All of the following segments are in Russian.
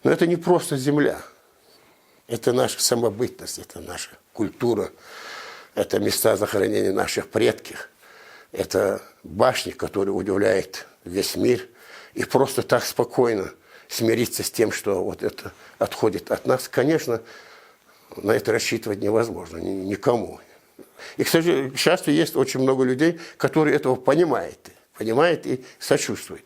Но это не просто земля. Это наша самобытность, это наша культура, это места захоронения наших предков, это башни, которые удивляют весь мир. И просто так спокойно смириться с тем, что вот это отходит от нас, конечно, на это рассчитывать невозможно никому. И, к счастью, есть очень много людей, которые этого понимают и сочувствуют.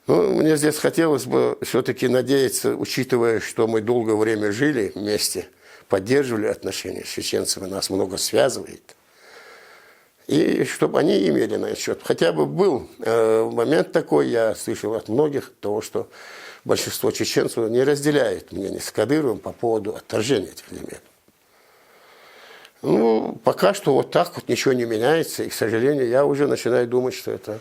Но мне здесь хотелось бы все-таки надеяться, учитывая, что мы долгое время жили вместе, поддерживали отношения с чеченцами, нас много связывает, и чтобы они имели на этот счет. Хотя бы был момент такой, я слышал от многих, того, что большинство чеченцев не разделяет мнение с Кадыровым по поводу отторжения этих земель. Ну, пока что вот так вот ничего не меняется, и, к сожалению, я уже начинаю думать, что это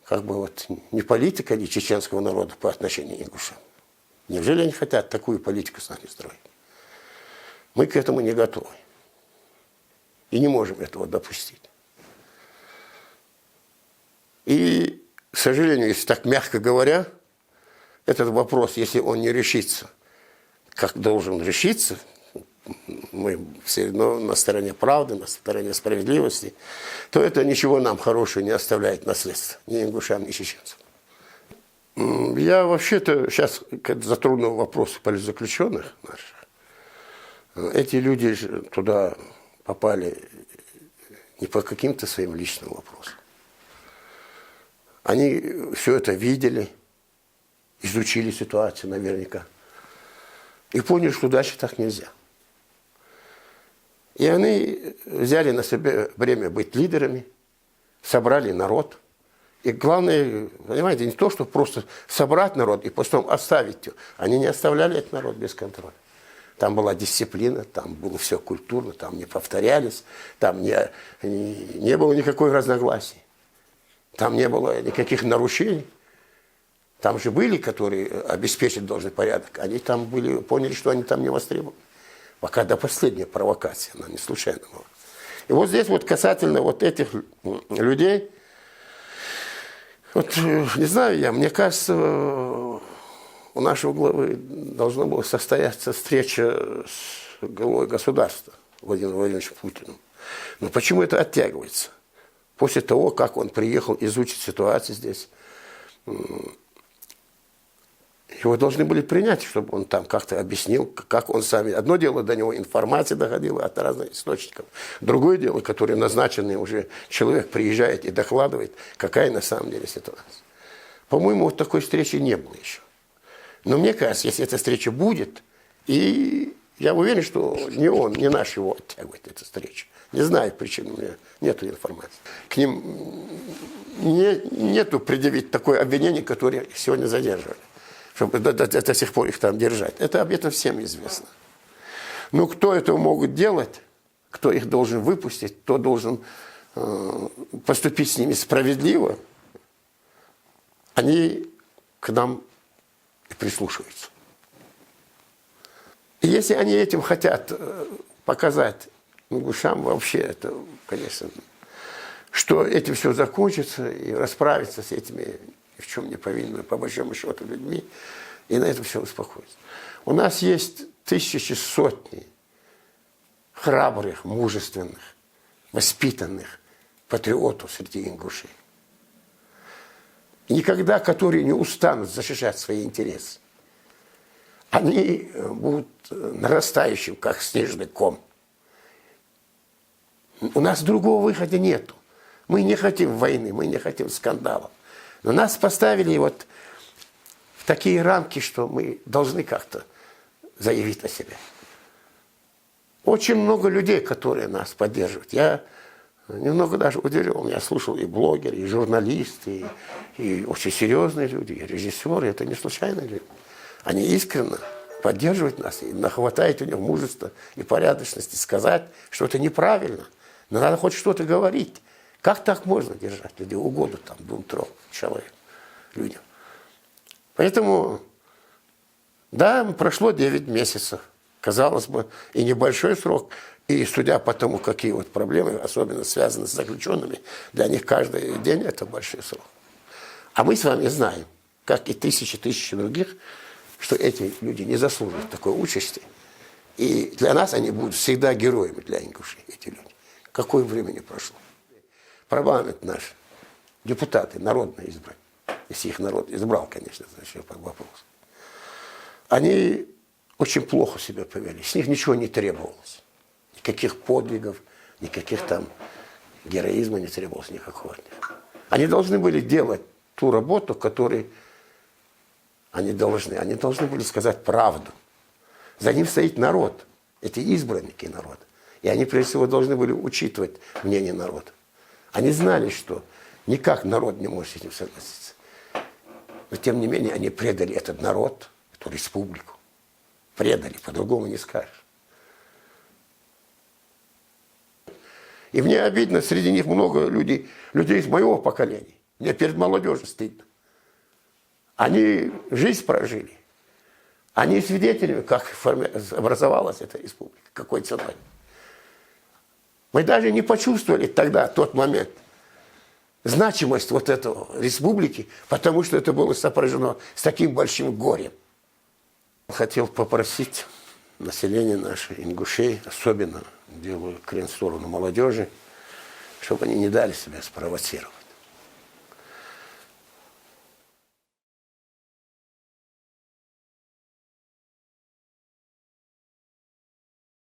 как бы вот не политика ни чеченского народа по отношению к ингушам. Неужели они хотят такую политику с нами строить? Мы к этому не готовы. И не можем этого допустить. И, к сожалению, если так мягко говоря, этот вопрос, если он не решится, как должен решиться, мы все равно на стороне правды, на стороне справедливости, то это ничего нам хорошего не оставляет наследство, ни ингушам, ни чеченцам. Я вообще-то сейчас затронул вопрос политзаключенных наших. Эти люди туда попали не по каким-то своим личным вопросам. Они все это видели, изучили ситуацию наверняка и поняли, что дальше так нельзя. И они взяли на себя время быть лидерами, собрали народ. И главное, понимаете, не то, что просто собрать народ и потом оставить его. Они не оставляли этот народ без контроля. Там была дисциплина, там было все культурно, там не повторялись, там не было никакой разногласий. Там не было никаких нарушений. Там же были, которые обеспечить должны порядок. Они там были, поняли, что они там не востребованы. Пока до последней провокации, она не случайно была. И вот здесь вот касательно вот этих людей, вот не знаю я, мне кажется, у нашего главы должна была состояться встреча с главой государства Владимиром Владимировичем Путиным. Но почему это оттягивается? После того, как он приехал изучить ситуацию здесь, его должны были принять, чтобы он там как-то объяснил, как он сам... Одно дело, до него информация доходила от разных источников. Другое дело, который назначенный уже человек приезжает и докладывает, какая на самом деле ситуация. По-моему, вот такой встречи не было еще. Но мне кажется, если эта встреча будет, и я уверен, что не он, не наш его оттягивает, эта встреча. Не знаю причин, у меня нет информации. К ним нету предъявить такое обвинение, которое их сегодня задерживали, чтобы до сих пор их там держать. Это об этом всем известно. Но кто это могут делать, кто их должен выпустить, кто должен поступить с ними справедливо, они к нам и прислушиваются. И если они этим хотят показать ингушам, вообще это, конечно, что этим все закончится и расправиться с этими ни в чем не повинными, по большому счету, людьми, и на этом все успокоится. У нас есть тысячи, сотни храбрых, мужественных, воспитанных патриотов среди ингушей. И никогда, которые не устанут защищать свои интересы. Они будут нарастающим, как снежный ком. У нас другого выхода нету. Мы не хотим войны, мы не хотим скандалов. Но нас поставили вот в такие рамки, что мы должны как-то заявить о себе. Очень много людей, которые нас поддерживают. Я немного даже удивлен. Я слушал и блогеры, и журналисты, и очень серьезные люди, и режиссеры. Это не случайные люди. Они искренне поддерживают нас, и хватает у них мужества и порядочности сказать, что это неправильно. Но надо хоть что-то говорить. Как так можно держать людей угодно, там, 2-3 человек, людям? Поэтому, да, прошло 9 месяцев. Казалось бы, и небольшой срок, и судя по тому, какие вот проблемы, особенно связаны с заключенными, для них каждый день это большой срок. А мы с вами знаем, как и тысячи других, что эти люди не заслуживают такой участи. И для нас они будут всегда героями, для ингушей, эти люди. Какое времени прошло? Парламент наш, депутаты, народные избраны, если их народ избрал, конечно, значит, вопрос. Они очень плохо себя повели, с них ничего не требовалось. Никаких подвигов, никаких там героизма не требовалось никакого. Они должны были делать ту работу, которую они должны были сказать правду. За ним стоит народ, эти избранники народа. И они, прежде всего, должны были учитывать мнение народа. Они знали, что никак народ не может с этим согласиться. Но, тем не менее, они предали этот народ, эту республику. Предали, по-другому не скажешь. И мне обидно, среди них много людей из моего поколения. Мне перед молодежью стыдно. Они жизнь прожили. Они свидетелями, как образовалась эта республика, какой ценой. Мы даже не почувствовали тогда, в тот момент, значимость вот этой республики, потому что это было сопряжено с таким большим горем. Хотел попросить население наше, ингушей, особенно делаю крен в сторону молодежи, чтобы они не дали себя спровоцировать.